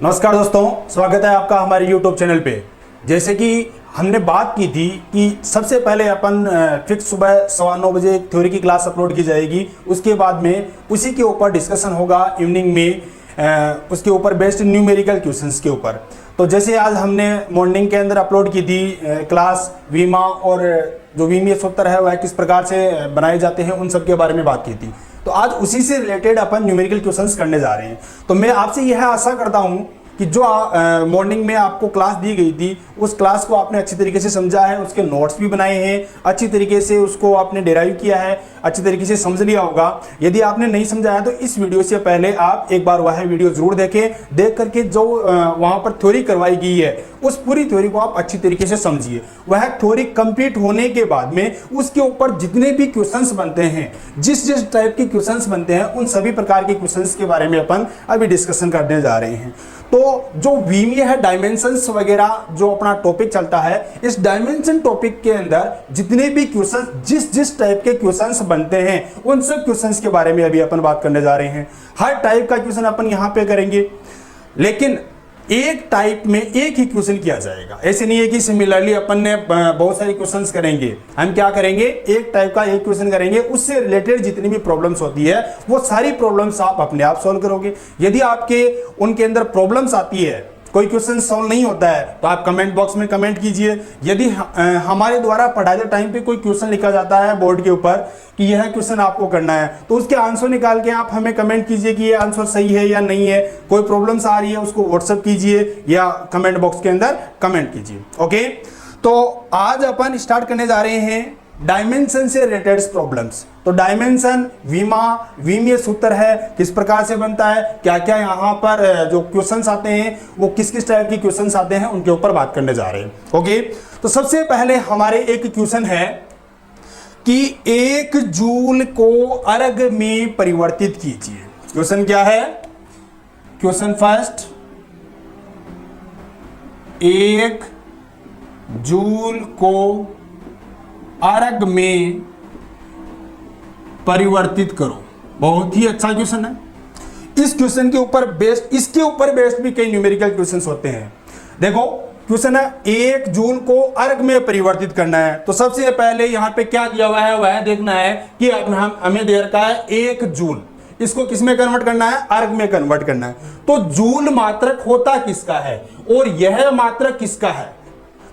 नमस्कार दोस्तों, स्वागत है आपका हमारे YouTube चैनल पे। जैसे कि हमने बात की थी कि सबसे पहले अपन फिक्स सुबह 9:15 बजे थ्योरी की क्लास अपलोड की जाएगी। उसके बाद में उसी के ऊपर डिस्कशन होगा इवनिंग में, उसके ऊपर बेस्ड न्यूमेरिकल क्वेश्चंस के ऊपर। तो जैसे आज हमने मॉर्निंग के अंदर अपलोड की थी क्लास वीमा और जो वीमीय सूत्र है वह किस प्रकार से बनाए जाते हैं, उन सब के बारे में बात की थी। तो आज उसी से रिलेटेड अपन न्यूमेरिकल क्वेश्चंस करने जा रहे हैं। तो मैं आपसे यह आशा करता हूं कि जो मॉर्निंग में आपको क्लास दी गई थी उस क्लास को आपने अच्छी तरीके से समझा है, उसके नोट्स भी बनाए हैं, अच्छी तरीके से उसको आपने डेराइव किया है, अच्छी तरीके से समझ लिया होगा। यदि आपने नहीं समझा है तो इस वीडियो से पहले आप एक बार वह वीडियो जरूर देखें। देख करके जो वहां पर थ्योरी करवाई गई है उस पूरी थ्योरी को आप अच्छी तरीके से समझिए। वह थ्योरी कंप्लीट होने के बाद में उसके ऊपर जितने भी क्वेश्चंस बनते हैं, जिस जिस टाइप के क्वेश्चंस बनते हैं, उन सभी प्रकार के क्वेश्चंस के बारे में अपन अभी डिस्कशन करने जा रहे हैं। तो जो वीमीय है, डायमेंशंस वगैरह जो अपना टॉपिक चलता है, इस डायमेंशन टॉपिक के अंदर जितने भी क्वेश्चंस जिस जिस टाइप के क्वेश्चंस बनते हैं उन सब क्वेश्चंस के बारे में अभी अपन बात करने जा रहे हैं। हर टाइप का क्वेश्चन अपन यहां पे करेंगे, लेकिन एक टाइप में एक ही क्वेश्चन किया जाएगा। ऐसे नहीं है कि सिमिलरली अपन ने बहुत सारे क्वेश्चंस करेंगे। हम क्या करेंगे, एक टाइप का एक क्वेश्चन करेंगे, उससे रिलेटेड जितनी भी प्रॉब्लम्स होती है वो सारी प्रॉब्लम्स आप अपने आप सॉल्व करोगे। यदि आपके उनके अंदर प्रॉब्लम्स आती है, कोई क्वेश्चन सॉल्व नहीं होता है, तो आप कमेंट बॉक्स में कमेंट कीजिए। यदि हमारे द्वारा पढ़ाते टाइम पे कोई क्वेश्चन लिखा जाता है बोर्ड के ऊपर कि यह क्वेश्चन आपको करना है, तो उसके आंसर निकाल के आप हमें कमेंट कीजिए कि ये आंसर सही है या नहीं है। कोई प्रॉब्लम्स आ रही है उसको व्हाट्सएप कीजिए या कमेंट बॉक्स के अंदर कमेंट कीजिए। ओके, तो आज अपन स्टार्ट करने जा रहे हैं डायमेंशन से रिलेटेड प्रॉब्लम्स। तो डायमेंशन वीमीय सूत्र है, किस प्रकार से बनता है, क्या क्या यहाँ पर जो क्वेश्चंस आते हैं वो किस किस टाइप के क्वेश्चंस आते हैं, उनके ऊपर बात करने जा रहे हैं। ओके, तो सबसे पहले हमारे एक क्वेश्चन है कि 1 जूल को अर्ग में परिवर्तित कीजिए। क्वेश्चन क्या है? क्वेश्चन फर्स्ट, 1 जूल को अर्ग में परिवर्तित करो। बहुत ही अच्छा क्वेश्चन है। इस क्वेश्चन के ऊपर बेस्ड, इसके ऊपर बेस्ड भी कई न्यूमेरिकल क्वेश्चंस होते हैं। देखो क्वेश्चन है 1 जूल को अर्ग में परिवर्तित करना है। तो सबसे पहले यहां पे क्या दिया हुआ है वह देखना है कि हमें दे रखा है 1 जूल, इसको किस में कन्वर्ट करना है? अर्ग में कन्वर्ट करना है। तो जूल मात्रक होता किसका है और यह मात्रक किसका है?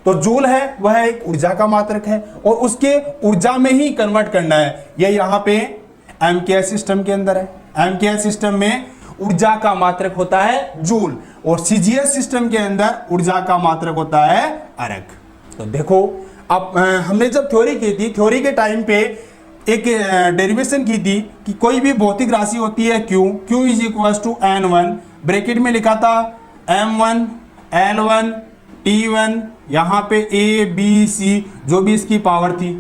तो जूल है वह एक ऊर्जा का मात्रक है और उसके ऊर्जा में ही कन्वर्ट करना है। यह यहां पे एमकेएस सिस्टम के अंदर है। एमकेएस सिस्टम में ऊर्जा का मात्रक होता है जूल और सीजीएस सिस्टम के अंदर ऊर्जा का मात्रक होता है अर्ग। तो देखो, अब हमने जब थ्योरी की थी, थ्योरी के टाइम पे एक डेरिवेशन की थी कि कोई भी भौतिक राशि होती है Q is equal to N1, bracket में लिखा था M1 L1 T1, यहां पे A B C जो भी इसकी पावर थी।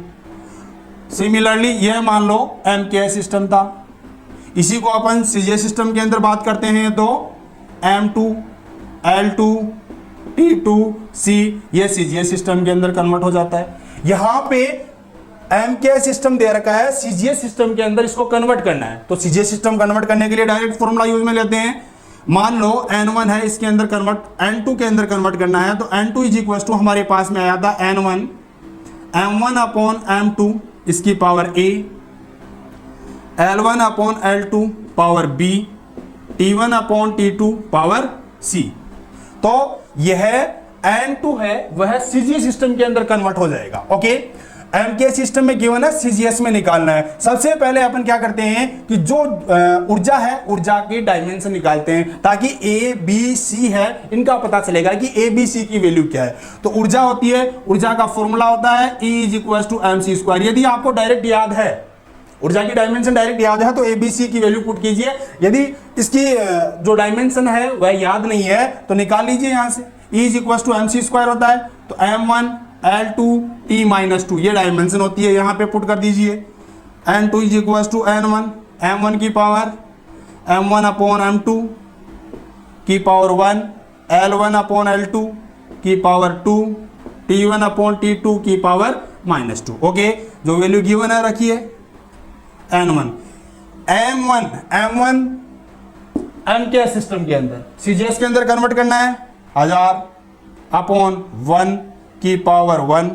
सिमिलरली यह मान लो एमकेएस सिस्टम था। इसी को अपन सीजीएस सिस्टम के अंदर बात करते हैं तो M2 L2 T2 C ये सीजीएस सिस्टम के अंदर कन्वर्ट हो जाता है। यहां पे एमकेएस सिस्टम दे रखा है, सीजीएस सिस्टम के अंदर इसको कन्वर्ट करना है। तो सीजीएस सिस्टम कन्वर्ट करने के लिए डायरेक्ट फॉर्मूला यूज में लेते हैं। मान लो N1 है, इसके अंदर कन्वर्ट N2 के अंदर कन्वर्ट करना है। तो N2 इज इक्वल टू हमारे पास में आया था N1 M1 अपॉन M2 इसकी power A, L1 upon L2 power B, T1 upon T2 power C। तो यह N2 है वह सीजीएस सिस्टम के अंदर कन्वर्ट हो जाएगा। ओके, एमकेएस सिस्टम में गिवन है, सीजीएस में निकालना है। सबसे पहले अपन क्या करते हैं कि जो ऊर्जा है ऊर्जा की डायमेंशन निकालते हैं ताकि ए बी सी है इनका पता चलेगा कि ए बी सी की वैल्यू क्या है। तो ऊर्जा होती है, ऊर्जा का फॉर्मूला होता है E is equal to mc²। यदि आपको डायरेक्ट याद है, ऊर्जा की डायमेंशन डायरेक्ट याद है, तो ए बी सी की वैल्यू पुट कीजिए। यदि इसकी जो डायमेंशन है वह याद नहीं है तो निकाल लीजिए यहां से। E is equal to mc² होता है। तो M1 L2 T-2 ये डायमेंशन होती है, यहां पे पुट कर दीजिए। N2 is equal to N1 M1 की पावर M1 अपॉन M2 की पावर 1, L1 अपॉन L2 की पावर 2, T1 अपॉन T2 की पावर -2। ओके, जो वैल्यू गिवन है रखिए N1 M1 एमकेएस सिस्टम के अंदर, सीजीएस के अंदर कन्वर्ट करना है 1000 अपॉन 1 की पावर 1,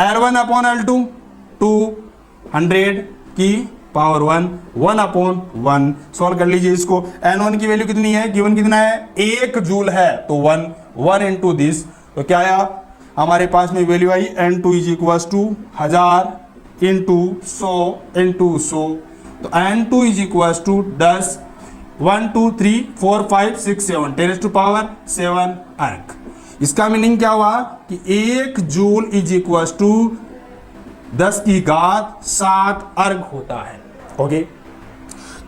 L1 अपॉन L2 200 की पावर 1, 1 अपॉन 1। सॉल्व कर लीजिए इसको। N1 की वैल्यू कितनी है, गिवन कितना है 1 जूल है तो 1 इंटू दिस, तो क्या आया हमारे पास में वैल्यू आई N2 is equal to 1000 into 100 into 100, तो N2 is equal to 10 1 2 3 4 5 6 7 10 to power 7 erg. इसका मीनिंग क्या हुआ कि 1 जूल इज इक्वल टू 10 की घात 7 अर्ग होता है। ओके,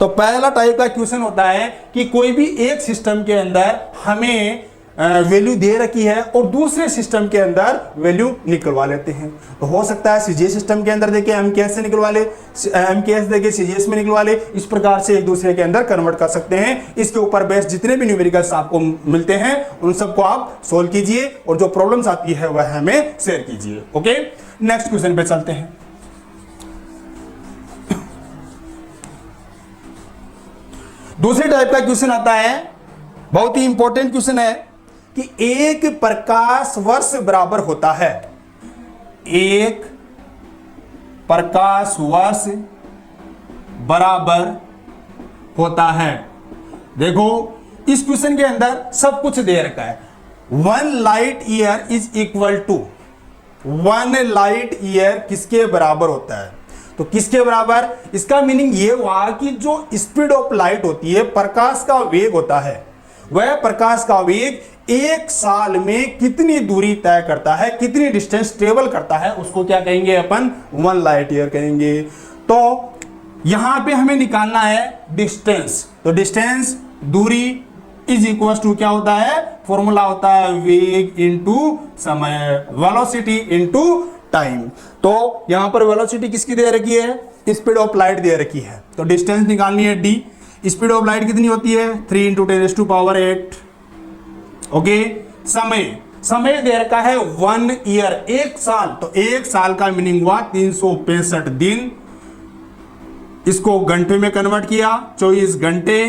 तो पहला टाइप का क्वेश्चन होता है कि कोई भी एक सिस्टम के अंदर हमें वैल्यू दे रखी है और दूसरे सिस्टम के अंदर वैल्यू निकलवा लेते हैं। तो हो सकता है सीजीएस सिस्टम के अंदर देके एमकेएस से निकलवा ले, एमकेएस देके सीजीएस में निकलवा ले, इस प्रकार से एक दूसरे के अंदर कन्वर्ट कर सकते हैं। इसके ऊपर बेस जितने भी न्यूमेरिकल्स आपको मिलते हैं उन सबको आप सोल्व कीजिए और जो प्रॉब्लम्स आती है वह हमें शेयर कीजिए। ओके, नेक्स्ट क्वेश्चन पे चलते हैं। दूसरे टाइप का क्वेश्चन आता है, बहुत ही इंपॉर्टेंट क्वेश्चन है कि एक प्रकाश वर्ष बराबर होता है, एक प्रकाश वर्ष बराबर होता है। देखो इस क्वेश्चन के अंदर सब कुछ दे रखा है। 1 light year is equal to, 1 light year किसके बराबर होता है, तो किसके बराबर, इसका मीनिंग ये हुआ कि जो स्पीड ऑफ लाइट होती है, प्रकाश का वेग होता है, वह प्रकाश का वेग एक साल में कितनी दूरी तय करता है, कितनी डिस्टेंस ट्रेवल करता है, उसको क्या कहेंगे अपन 1 लाइट ईयर कहेंगे। तो यहां पे हमें निकालना है डिस्टेंस, तो डिस्टेंस दूरी इज इक्वल टू क्या होता है, फॉर्मूला होता है वेग इंटू समय, वेलोसिटी इंटू टाइम। तो यहां पर वेलोसिटी किसकी दे रखी है, स्पीड ऑफ लाइट दे रखी है, तो डिस्टेंस निकालनी है डी। स्पीड ऑफ लाइट कितनी होती है 3 इंटू 10 टू पावर 8। ओके, समय दे रखा है 1 ईयर, एक साल, तो एक साल का मीनिंग हुआ 365 दिन। इसको घंटे में कन्वर्ट किया 24 घंटे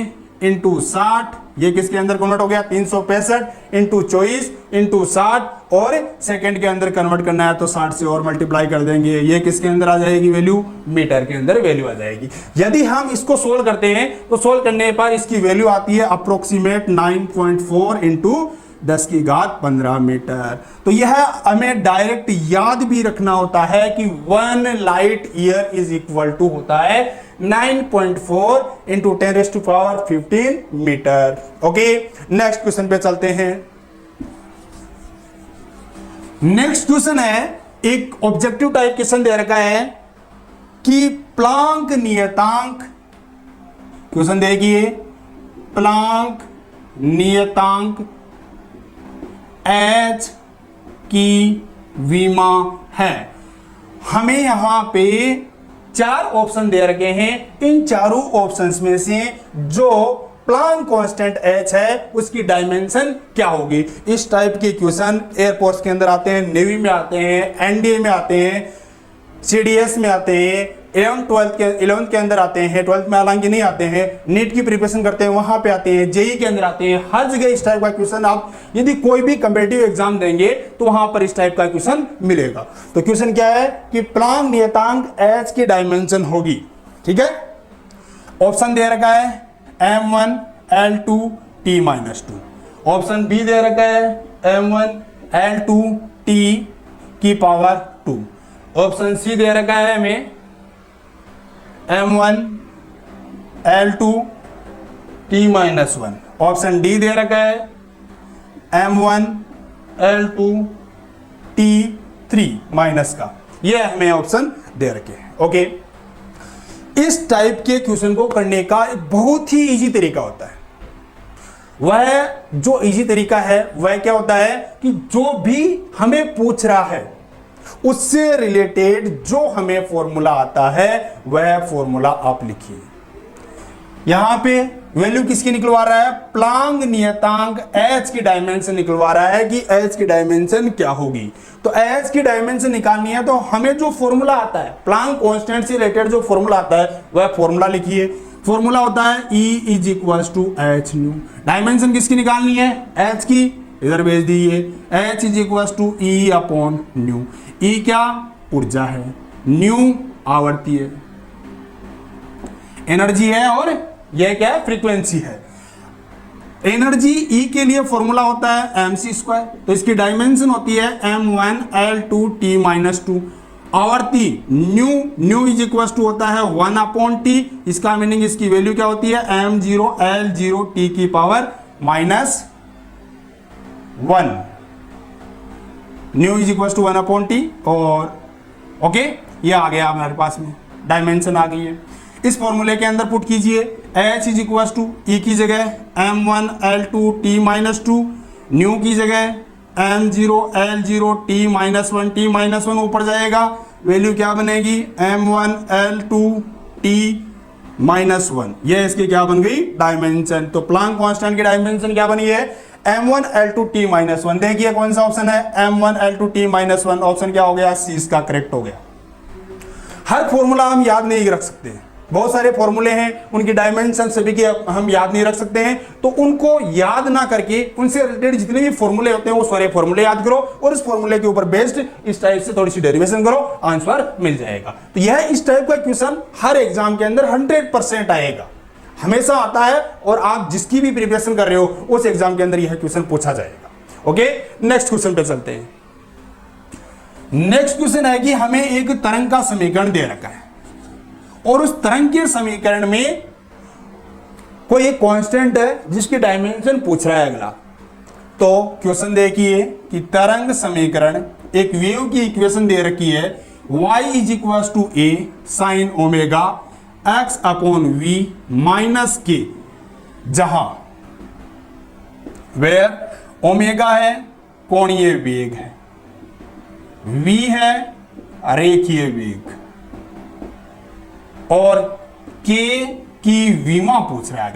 इंटू 60, ये किसके अंदर कन्वर्ट हो गया 365 इंटू 24 इंटू 60, और सेकंड के अंदर कन्वर्ट करना है तो 60 से और मल्टीप्लाई कर देंगे, ये किसके अंदर आ जाएगी वैल्यू, मीटर के अंदर वैल्यू आ जाएगी। यदि हम इसको सोल्व करते हैं तो सोल्व करने पर इसकी वैल्यू आती है अप्रोक्सीमेट 9.4 इंटू 10 की घात 15 मीटर। तो यह हमें डायरेक्ट याद भी रखना होता है कि 1 light year is equal to होता है 9.4 into 10 to power 15 metre. Okay, next question पे चलते हैं। नेक्स्ट क्वेश्चन है, एक ऑब्जेक्टिव टाइप क्वेश्चन दे रखा है कि प्लांक नियतांक, क्वेश्चन देखिए, प्लांक नियतांक H की विमा है। हमें यहां पे 4 ऑप्शन दे रखे हैं, इन चारों ऑप्शंस में से जो प्लांक कांस्टेंट H है उसकी डायमेंशन क्या होगी। इस टाइप के क्वेश्चन एयरफोर्स के अंदर आते हैं, नेवी में आते हैं, एनडीए में आते हैं, सीडीएस में आते हैं, 11th के अंदर आते हैं, 12th में हालांकि नहीं आते हैं, नीट की प्रिपरेशन करते हैं वहां पे आते हैं, जेई के अंदर आते हैं, हर जगह इस टाइप का क्वेश्चन आप यदि कोई भी कॉम्पिटिटिव एग्जाम देंगे तो वहां पर इस टाइप का क्वेश्चन मिलेगा। तो क्वेश्चन क्या है कि प्लांक नियतांक H की डायमेंशन होगी, ठीक है। ऑप्शन दे रखा है M1 L2 T-2, option B दे रखा है M1 L2 T की पावर 2, ऑप्शन सी दे रखा है हमें M1 L2 T-1, option D दे रखा है M1 L2 T3 माइनस का, ये हमें ऑप्शन दे रखे हैं। ओके, इस टाइप के क्वेश्चन को करने का एक बहुत ही इजी तरीका होता है। वह जो इजी तरीका है वह क्या होता है कि जो भी हमें पूछ रहा है उससे रिलेटेड जो हमें फॉर्मूला आता है वह फॉर्मूला आप लिखिए। यहां पे वैल्यू किसकी निकलवा रहा है, प्लांक नियतांक H की डायमेंशन निकलवा रहा है कि H की डायमेंशन क्या होगी। तो H की डायमेंशन निकालनी है तो हमें जो फॉर्मूला आता है, प्लांक कांस्टेंट से रिलेटेड जो फॉर्मूला आता है वह फॉर्मूला लिखिए। फॉर्मूला होता है E is equal to h nu. Dimension किसकी निकालनी है? एच की, इधर भेज दीजिए। H is equal to E upon nu. E क्या? ऊर्जा है, न्यू आवर्ती है, एनर्जी है, और यह क्या है? फ्रीक्वेंसी है। एनर्जी ई के लिए फॉर्मूला होता है mc स्क्वायर, तो इसकी डायमेंशन होती है m1l2t-2। आवर्ती न्यू इज इक्वल टू होता है 1 अपॉन टी। इसका मीनिंग, इसकी वैल्यू क्या होती है? m0l0t की power -1। Nu is equal to 1 upon T, और ओके, ये आ गया हमारे पास में, डायमेंशन आ गई है। इस फॉर्मूले के अंदर पुट कीजिए h इज इक्वल टू ई की जगह m1l2t-2, न्यू की जगह m0l0t-1 ऊपर जाएगा, वैल्यू क्या बनेगी? m1l2t-1। ये इसकी क्या बन गई? डायमेंशन। तो प्लांक कांस्टेंट की डायमेंशन क्या बनी है? m1l2t-1। देखिए कौन सा ऑप्शन है? m1l2t-1। ऑप्शन क्या हो गया? सी इसका करेक्ट हो गया। हर फॉर्मूला हम याद नहीं रख सकते, बहुत सारे फॉर्मूले हैं, उनकी डायमेंशन सभी के हम याद नहीं रख सकते हैं, तो उनको याद ना करके उनसे रिलेटेड जितने भी फॉर्मूले होते हैं वो सारे फॉर्मूले याद करो, और इस फॉर्मूले के ऊपर बेस्ड इस टाइप से थोड़ी सी डेरिवेशन करो, आंसर मिल जाएगा। तो यह इस टाइप का क्वेश्चन हर एग्जाम के अंदर 100% आएगा, हमेशा आता है, और आप जिसकी भी प्रिपरेशन कर रहे हो उस एग्जाम के अंदर यह क्वेश्चन पूछा जाएगा। ओके, नेक्स्ट क्वेश्चन पे चलते हैं। नेक्स्ट क्वेश्चन है कि हमें एक तरंग का समीकरण दे रखा है, और उस तरंग के समीकरण में कोई एक कांस्टेंट है जिसकी डायमेंशन पूछ रहा है अगला। तो क्वेश्चन देखिए कि तरंग समीकरण, एक वेव की इक्वेशन दे रखी है y is equal to A sine omega x upon v minus K, जहां वेयर ओमेगा है कोणीय वेग है, v है रेखीय वेग, और k की विमा पूछ रहा है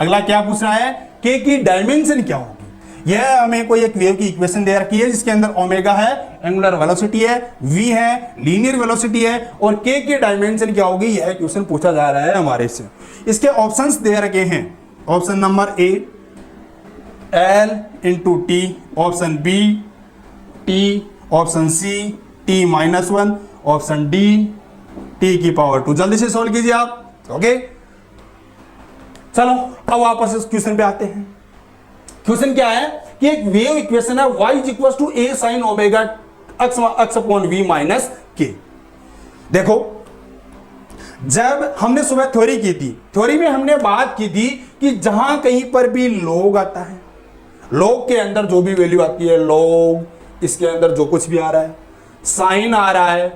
अगला क्या पूछ रहा है? k की डायमेंशन क्या होगी। यह हमें कोई एक वेव की इक्वेशन दे रखी है जिसके अंदर ओमेगा है एंगुलर वेलोसिटी है, v है लीनियर वेलोसिटी है, और k की डायमेंशन क्या होगी, यह क्वेश्चन पूछा जा रहा है हमारे से। इसके ऑप्शंस दे रखे हैं, option number A l into T, option B t, option C t-1, option D t की पावर 2। जल्दी से सॉल्व कीजिए आप। ओके, चलो अब वापस इस क्वेश्चन पे आते हैं। क्वेश्चन क्या है कि एक वेव इक्वेशन है y is equal to a sine omega x upon v minus K. देखो, जब हमने सुबह थ्योरी की थी, थ्योरी में हमने बात की थी कि जहां कहीं पर भी लॉग आता है, लॉग के अंदर जो भी वैल्यू आती है, लॉग, इसके अंदर जो कुछ भी आ रहा है, साइन आ रहा है,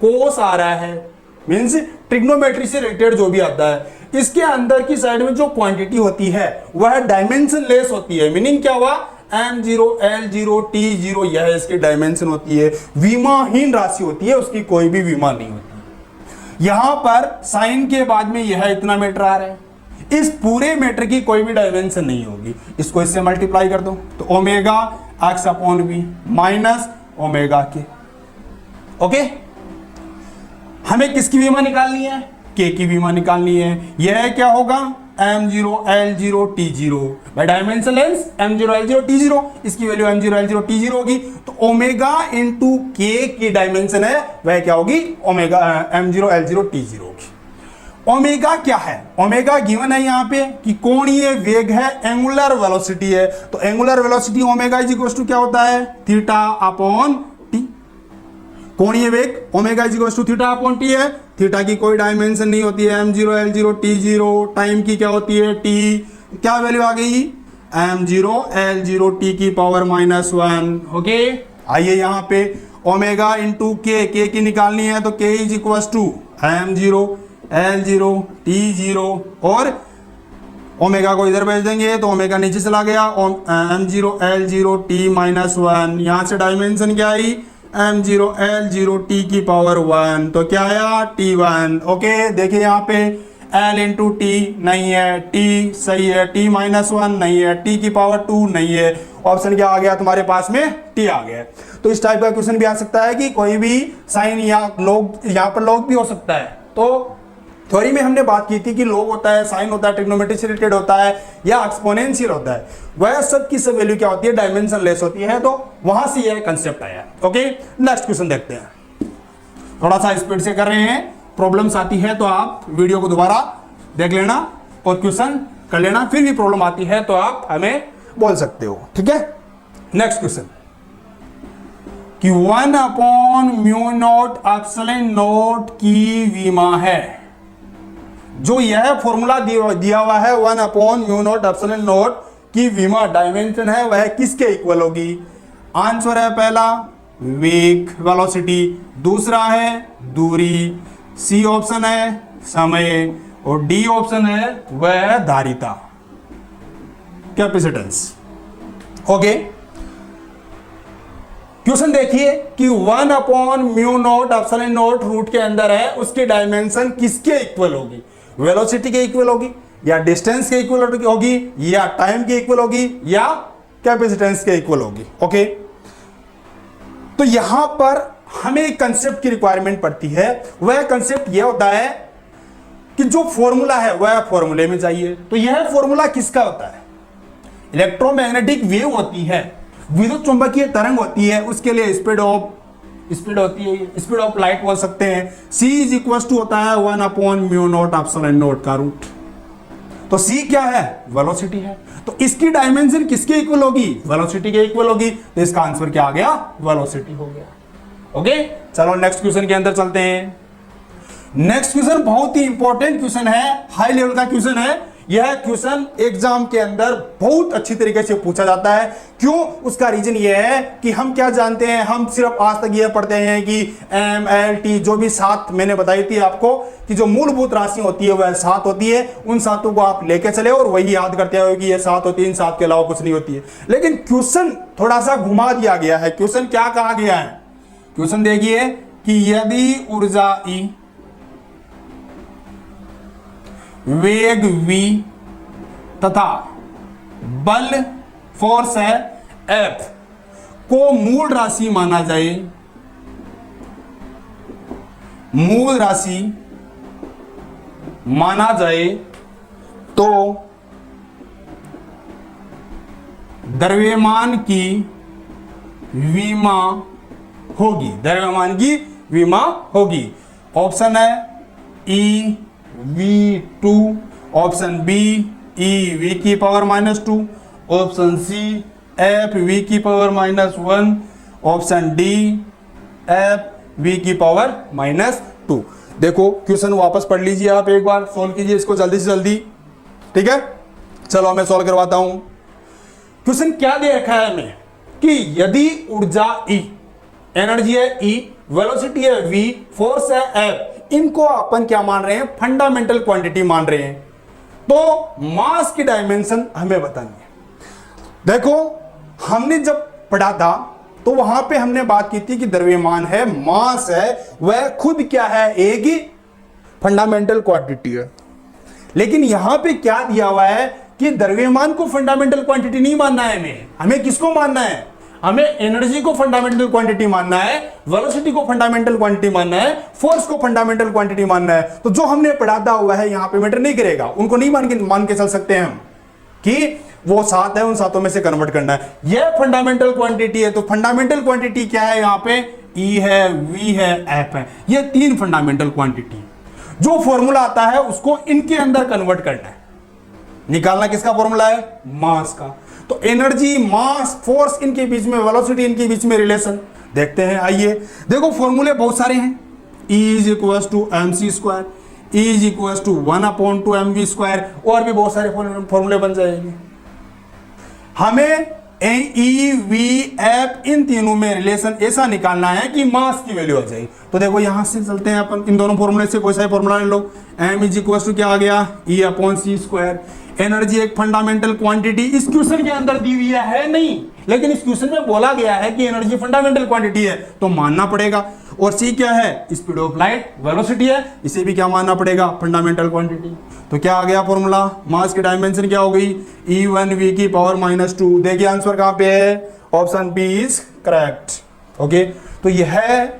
कोस आ रहा है, मीन्स ट्रिग्नोमेट्री से रिलेटेड जो भी आता है, इसके अंदर की साइड में जो क्वांटिटी होती है वह डायमेंशन लेस होती है। मीनिंग क्या हुआ? m0 l0 t0, यह इसकी डायमेंशन होती है, विमाहीन राशि होती है, उसकी कोई भी विमा नहीं होती। यहां पर साइन के बाद में यह इतना मीटर आ रहा है, इस पूरे मीटर की कोई भी डायमेंशन नहीं होगी। इसको इससे मल्टीप्लाई कर दो तो omega x upon v minus omega के। ओके, हमें किसकी विमा निकालनी है? k की विमा निकालनी है। यह क्या होगा? m0 l0 t0 bye dimension lens m0 l0 t0, इसकी वैल्यू m0 l0 t0 होगी। तो ओमेगा इंटू k की डायमेंशन है वह क्या होगी? ओमेगा m0 l0 t0 होगी। ओमेगा क्या है? ओमेगा गिवन है यहाँ पे कि कोणीय वेग है, एंगुलर वेलोसिटी है। तो angular velocity omega is equal to क्या होता है? Theta upon T. कोणीय वेग omega is equal to theta upon T है। थीटा की कोई डायमेंशन नहीं होती है, m0 l0 t0। टाइम की क्या होती है? t। क्या वैल्यू आ गई? m0 l0 t की पावर -1। ओके, आइए यहाँ पे ओमेगा इंटू के की निकालनी है, तो k is equal to m0 l0 t0, और ओमेगा को इधर भेज देंगे तो ओमेगा नीचे चला गया, m0 l0 t-1। यहां से डायमेंशन क्या आई? m0 l0 t की पावर 1, तो क्या आया? t1। ओके, देखिए यहाँ पे l इंटू टी नहीं है, t सही है, t-1 नहीं है, t की पावर 2 नहीं है। ऑप्शन क्या आ गया तुम्हारे पास में? t आ गया। तो इस टाइप का क्वेश्चन भी आ सकता है कि कोई भी साइन या लॉग, यहाँ पर लॉग भी हो सकता है, तो थ्योरी में हमने बात की थी कि log होता है, साइन होता है, ट्रिग्नोमेट्री से रिलेटेड होता है या एक्सपोनेंशियल होता है, वह सब की सब वैल्यू क्या होती है, डायमेंशन लेस होती है। तो वहां से यह कंसेप्ट आया। ओके, नेक्स्ट क्वेश्चन देखते हैं। थोड़ा सा स्पीड से कर रहे हैं, प्रॉब्लम्स आती है तो आप वीडियो को दोबारा देख लेना और क्वेश्चन कर लेना, फिर भी प्रॉब्लम आती है तो आप हमें बोल सकते हो। ठीक है, नेक्स्ट क्वेश्चन कि 1/μ0 की विमा है। जो यह फॉर्मूला दिया हुआ है 1/μ0 की विमा डायमेंशन है वह किसके इक्वल होगी? आंसर है पहला वेग वेलोसिटी, दूसरा है दूरी, सी ऑप्शन है समय और डी ऑप्शन है वह धारिता कैपेसिटेंस। ओके, क्वेश्चन देखिए कि 1/μ0 रूट के अंदर है, उसकी डायमेंशन किसके इक्वल होगी? वेलोसिटी के इक्वल होगी या डिस्टेंस के इक्वल होगी या टाइम के इक्वल होगी या कैपेसिटेंस के इक्वल होगी। ओके, तो यहां पर हमें एक कंसेप्ट की रिक्वायरमेंट पड़ती है। वह कंसेप्ट यह होता है कि जो फॉर्मूला है वह फॉर्मूले में चाहिए। तो यह फॉर्मूला किसका होता है? इलेक्ट्रोमैग्नेटिक वेव होती है, विद्युत चुंबकीय तरंग होती है, उसके लिए स्पीड होती है, स्पीड ऑफ लाइट बोल सकते हैं। c इज इक्वल टू होता है 1/μ0 का रूट। तो c क्या है? वेलोसिटी है। तो इसकी डायमेंशन किसके इक्वल होगी? वेलोसिटी के इक्वल होगी। तो इसका आंसर क्या आ गया? वेलोसिटी हो गया। ओके, चलो नेक्स्ट क्वेश्चन के अंदर चलते हैं। नेक्स्ट क्वेश्चन बहुत ही इंपॉर्टेंट क्वेश्चन है, हाई लेवल का क्वेश्चन है। यह क्वेश्चन एग्जाम के अंदर बहुत अच्छी तरीके से पूछा जाता है। क्यों? उसका रीजन यह है कि हम क्या जानते हैं, हम सिर्फ आज तक यह पढ़ते हैं कि एम एल टी जो भी 7 मैंने बताई थी आपको कि जो मूलभूत राशि होती है वह 7 होती है। उन 7 को आप लेके चले और वही याद करते हो कि यह 7 होती है, इन 7 के अलावा कुछ नहीं होती है। लेकिन क्वेश्चन थोड़ा सा घुमा दिया गया है। क्वेश्चन क्या कहा गया है? क्वेश्चन देखिए कि यदि ऊर्जा E, वेग v तथा बल फोर्स है F को मूल राशि माना जाए, मूल राशि माना जाए तो द्रव्यमान की विमा होगी, द्रव्यमान की विमा होगी। ऑप्शन है EV2, ऑप्शन बी EV की पावर -2, ऑप्शन सी FV की पावर -1, ऑप्शन डी FV की पावर -2। देखो क्वेश्चन वापस पढ़ लीजिए, आप एक बार सोल्व कीजिए इसको जल्दी से जल्दी। ठीक है, चलो मैं सोल्व करवाता हूं। क्वेश्चन क्या दे रखा है हमें कि यदि ऊर्जा E, एनर्जी है E, वेलोसिटी है V, फोर्स है F, इनको अपन क्या मान रहे हैं? फंडामेंटल क्वांटिटी मान रहे हैं। तो मास की डायमेंशन हमें बतानी है। देखो हमने जब पढ़ा था तो वहां पे हमने बात की थी कि द्रव्यमान है, मास है, वह खुद क्या है? एक ही फंडामेंटल क्वांटिटी है। लेकिन यहां पे क्या दिया हुआ है कि द्रव्यमान को फंडामेंटल क्वांटिटी नहीं मानना है। हमें किसको मानना है? हमें एनर्जी को फंडामेंटल क्वांटिटी मानना है, वेलोसिटी को फंडामेंटल क्वांटिटी मानना है, फोर्स को फंडामेंटल क्वांटिटी मानना है। तो जो हमने पढ़ा हुआ है यहां पे मैटर नहीं करेगा, उनको नहीं मान के चल सकते हैं हम कि वो 7 है, उन 7 में से कन्वर्ट करना है। यह फंडामेंटल क्वांटिटी है। तो फंडामेंटल क्वांटिटी क्या है? यहां पे E है, V है, F है। ये 3 फंडामेंटल क्वांटिटी। जो फॉर्मूला आता है उसको इनके अंदर कन्वर्ट करना है। निकालना किसका फॉर्मूला है? मास का। तो एनर्जी, मास, फोर्स इनके बीच में, वेलोसिटी इनके बीच में रिलेशन देखते हैं। आइए देखो, फॉर्मूले बहुत सारे हैं। E = mc², E = 1/2mv², और भी बहुत सारे फॉर्मूले बन जाएंगे। हमें E, V, F इन तीनों में रिलेशन ऐसा निकालना है कि मास की वैल्यू आ जाए। तो देखो यहां से चलते हैं अपन, इन दोनों फॉर्मूले से कोई सा फॉर्मूला ले लो। M = क्या आ गया? E/c²। एनर्जी एक फंडामेंटल क्वांटिटी इस क्वेश्चन के अंदर दी हुई है नहीं, लेकिन इस क्वेश्चन में बोला गया है कि एनर्जी फंडामेंटल क्वांटिटी है तो मानना पड़ेगा। और सी क्या है? स्पीड ऑफ लाइट, वेलोसिटी है, इसे भी क्या मानना पड़ेगा? Fundamental quantity. तो क्या आ गया फॉर्मूला? मास की डायमेंशन क्या हो गई? E1V की पावर -2। देखिए आंसर कहां पे है? Option B is correct. Okay, तो यह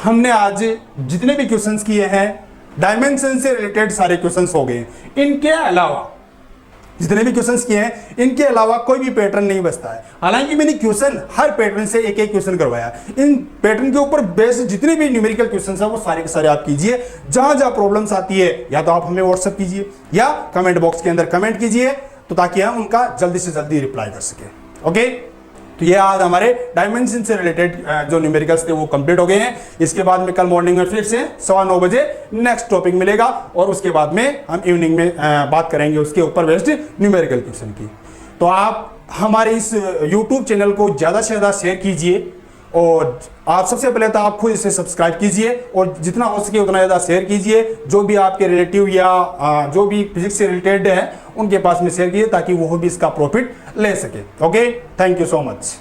हमने आज जितने भी क्वेश्चंस किए हैं डायमेंशन से रिलेटेड सारे क्वेश्चंस हो गए। इनके अलावा जितने भी क्वेश्चंस किए हैं, इनके अलावा कोई भी पैटर्न नहीं बचता है। हालांकि मैंने क्वेश्चन हर पैटर्न से एक एक क्वेश्चन करवाया। इन पैटर्न के ऊपर बेस्ड जितने भी न्यूमेरिकल क्वेश्चंस है वो सारे के सारे आप कीजिए। जहां जहां प्रॉब्लम्स आती है या तो आप हमें व्हाट्सएप कीजिए या कमेंट बॉक्स के अंदर कमेंट कीजिए, तो ताकि हम उनका जल्दी से जल्दी रिप्लाई कर सके। ओके, तो ये आज हमारे डायमेंशन से रिलेटेड जो न्यूमेरिकल्स थे वो कंप्लीट हो गए हैं। इसके बाद में कल मॉर्निंग में फिर से 9:15 बजे नेक्स्ट टॉपिक मिलेगा और उसके बाद में हम इवनिंग में बात करेंगे उसके ऊपर बेस्ड न्यूमेरिकल क्वेश्चन की। तो आप हमारे इस YouTube चैनल को ज़्यादा से ज़्यादा शेयर कीजिए और आप सबसे पहले तो आप खुद इसे सब्सक्राइब कीजिए और जितना हो सके उतना ज़्यादा शेयर कीजिए। जो भी आपके रिलेटिव या जो भी फिजिक्स से रिलेटेड है उनके पास में शेयर कीजिए ताकि वो भी इसका प्रॉफिट ले सके। Okay, thank you so much.